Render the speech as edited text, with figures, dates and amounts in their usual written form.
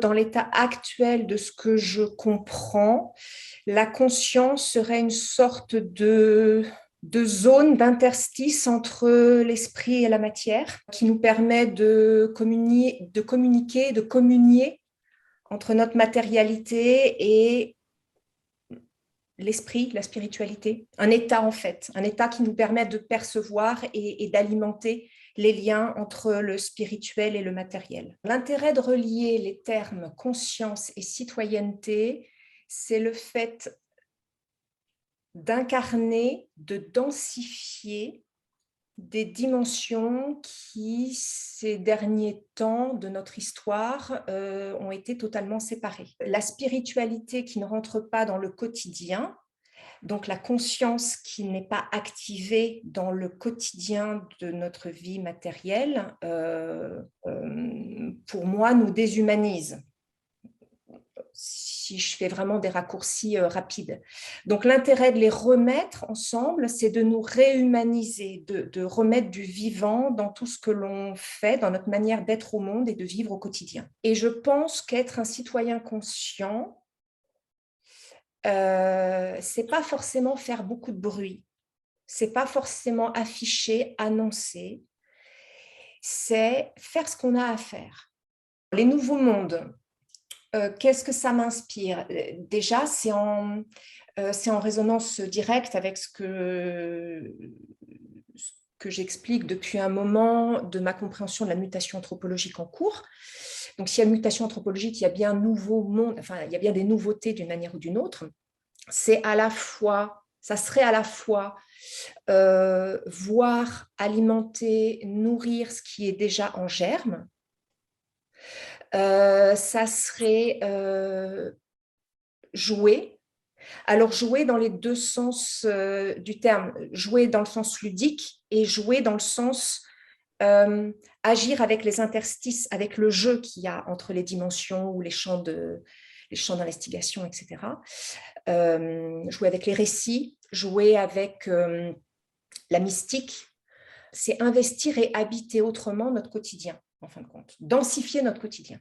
Dans l'état actuel de ce que je comprends, la conscience serait une sorte de zone d'interstice entre l'esprit et la matière qui nous permet de communiquer, de communier entre notre matérialité et l'esprit, la spiritualité. Un état en fait, un état qui nous permet de percevoir et d'alimenter les liens entre le spirituel et le matériel. L'intérêt de relier les termes conscience et citoyenneté, c'est le fait d'incarner, de densifier des dimensions qui, ces derniers temps de notre histoire, ont été totalement séparées. La spiritualité qui ne rentre pas dans le quotidien, donc la conscience qui n'est pas activée dans le quotidien de notre vie matérielle, pour moi, nous déshumanise, si je fais vraiment des raccourcis rapides. Donc l'intérêt de les remettre ensemble, c'est de nous réhumaniser, de remettre du vivant dans tout ce que l'on fait, dans notre manière d'être au monde et de vivre au quotidien. Et je pense qu'être un citoyen conscient, c'est pas forcément faire beaucoup de bruit, c'est pas forcément afficher, annoncer, c'est faire ce qu'on a à faire. Les nouveaux mondes, qu'est-ce que ça m'inspire? Déjà, c'est en résonance directe avec ce que j'explique depuis un moment de ma compréhension de la mutation anthropologique en cours. Donc, s'il y a une mutation anthropologique, il y a bien un nouveau monde, enfin, il y a bien des nouveautés d'une manière ou d'une autre. C'est à la fois, ça serait à la fois voir, alimenter, nourrir ce qui est déjà en germe. Ça serait jouer. Alors, jouer dans les deux sens du terme. Jouer dans le sens ludique et jouer dans le sens agir avec les interstices, avec le jeu qu'il y a entre les dimensions ou les champs d'investigation, etc. Jouer avec les récits, jouer avec la mystique, c'est investir et habiter autrement notre quotidien, en fin de compte, densifier notre quotidien.